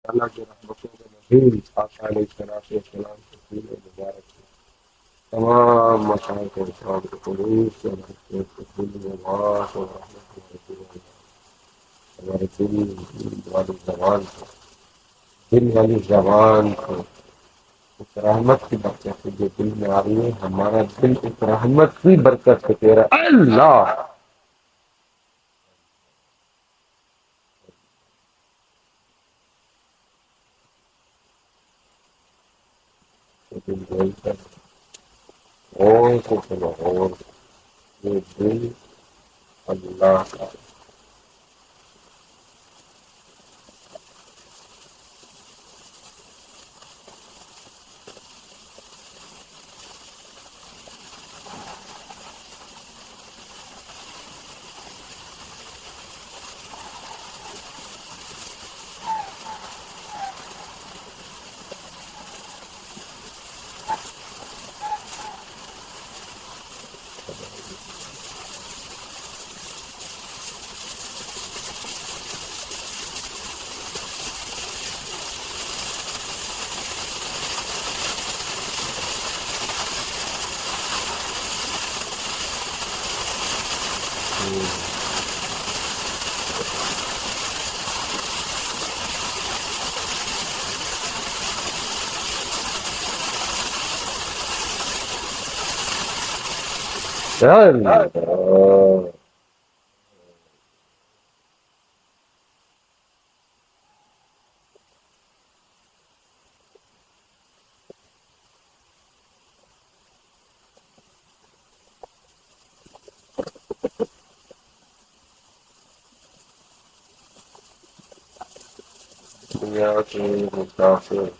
अल्लाह की रहमतों में नज़ीर आका अलैहिस्सलाम के सीने मुबारक से तमाम मशाइख और इस्लाम के खुलूस से हमारे दिल मुबारक और रहमत हमारे दिल वाली जबान को दिल वाली जबान को उस रहमत की बरकत से जो दिल में आ रही है हमारा दिल उस रहमत की बरकत से तेरा अल्लाह तो दिल बोलता है और तो चलो और ये दिल अल्लाह का अल्लाह दुनिया के मुसाफिर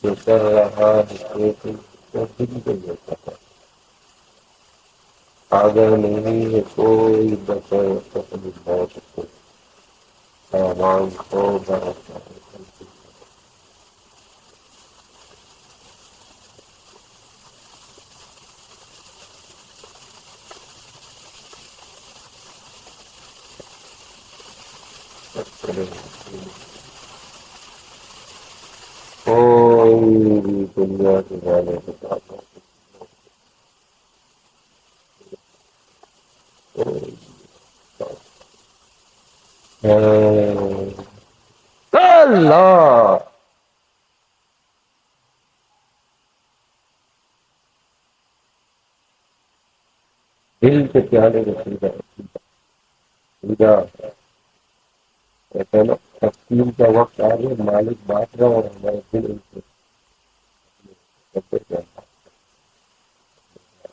जो कर रहा है तो दिल को लेता है अगर नहीं है कोई बचा तो मौत को सामान को बरता है कोई भी दुनिया के जाने के बाद अल्लाह दिल के प्याले में सीधा कहते हैं ना तस्लीम का वक्त आ गया मालिक बांट रहा और हमारे दिल उनसे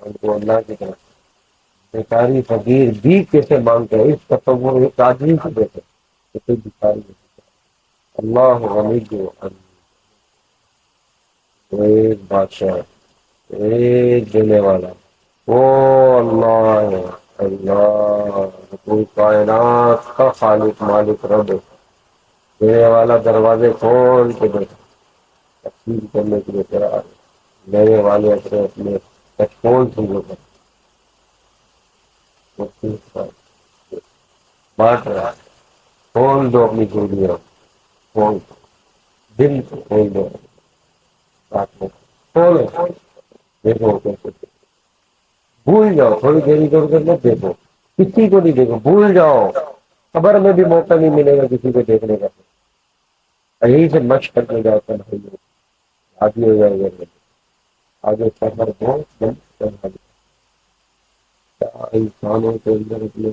हमको अल्लाह की तरफ बेकारी फकीर भी कैसे मांगते हैं इस तस्वुर एक आदमी को देते तो कोई भिखारी अल्लाह गनी जो एक बादशाह एक देने वाला वो अल्लाह है अल्लाह कोई कायनात का खालिक मालिक रब देने वाला दरवाजे खोल के दे तकसीम करने के लिए तैयार है लेने वाले अपने अपने खोल चीजों पर बांट रहा है खोल दो अपनी दूरियां खोल दिल को खोल दो बात को खोलो देखो कैसे भूल जाओ थोड़ी देरी कर मत देखो किसी को नहीं देखो भूल जाओ खबर में भी मौका नहीं मिलेगा किसी को देखने का यही से मश करके जाता है आदि हो जाएगा आगे सफर बहुत बंद इंसानों के अंदर अपने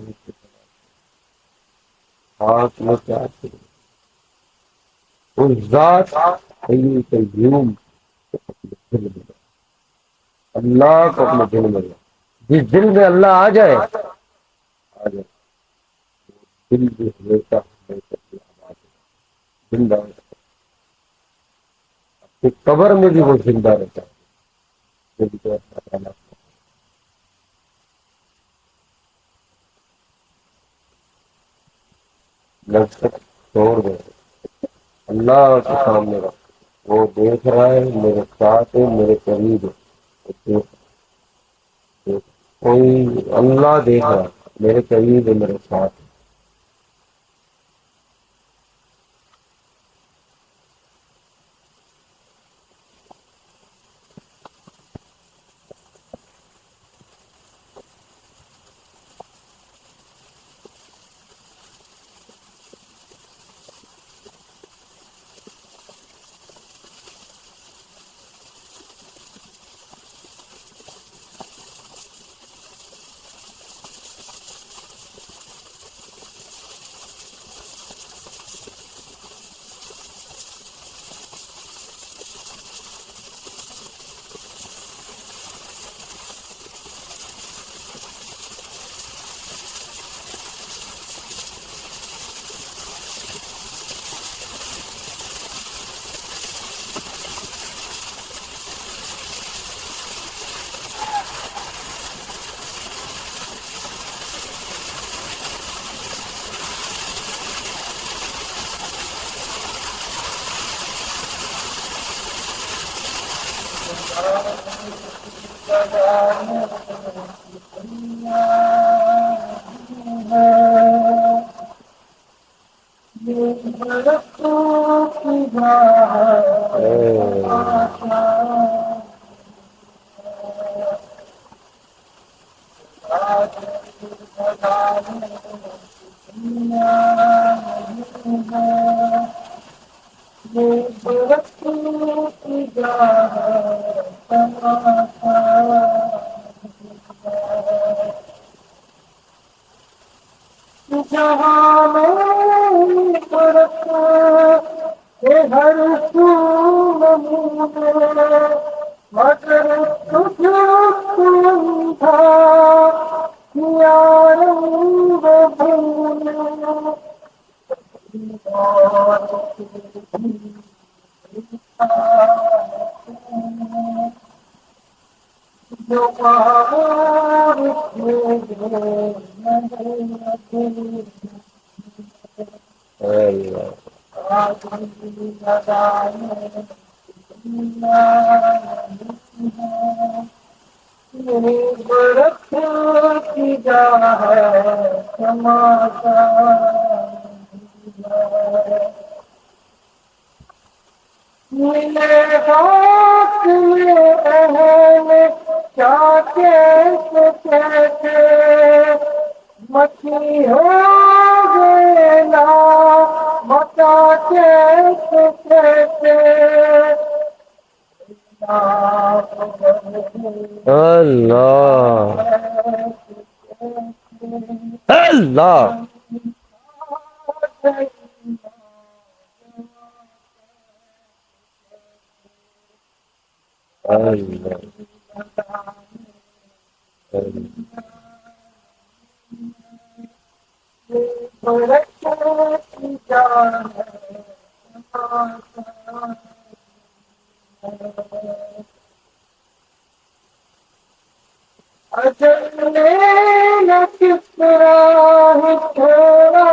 हाथ में क्या उस जात यूम अल्लाह को अपने दिल में जिस दिल में अल्लाह आ जाए दिल भी हमेशा जिंदा तो कब्र में भी वो जिंदा रहता है दिल को अल्लाह तक छोड़ दे अल्लाह के सामने रख वो देख रहा है मेरे साथ है मेरे करीब है कोई अल्लाह देख रहा है मेरे करीब है मेरे साथ जहाँ में परत के हर फूल मूले मगर तुझको था यारंग भूले जो पार की जा है समाचार मिले हाथ में अहम क्या कैसे कैसे मछली हो गए ना बता कैसे कैसे अल्लाह अल्लाह अल्लाह अजल ने न किस तरह छोड़ा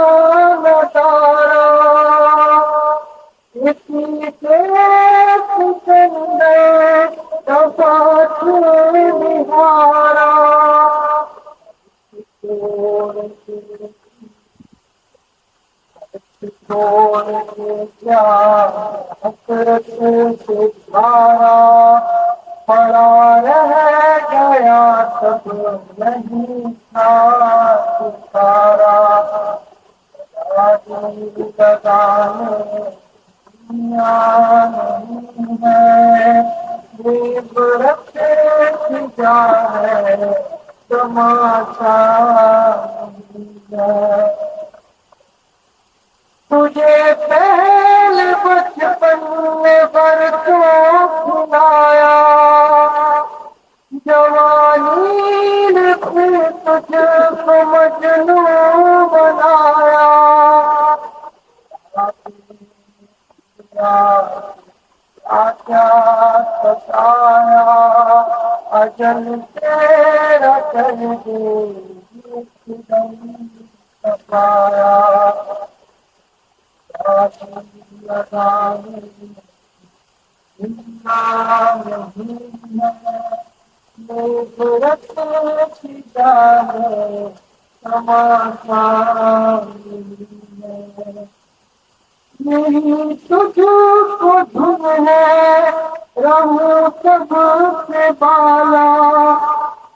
न तारा इसी से सिकंदर दफा निहारा क्या हसरत से धारा पड़ा रह गया सब नहीं था सितारा लगाने दुनिया नहीं है इबरत की जा है तमाशा तुझे पहले बचपन में बरसों खिलाया जवानी ने फिर तुझको मजनू बनाया क्या सताया अजल तेरा कर दे सताया नहीं तुझको धुन है रहूं सबसे बाला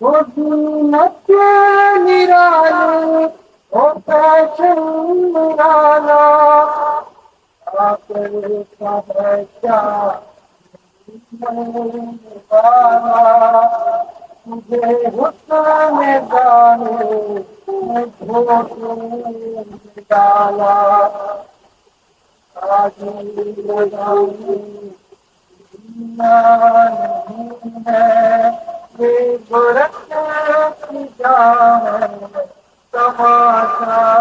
वो दीनत निराली वो फैशन निराला आकर का है क्या तुझे हुस्न में गाने में डाला समाचार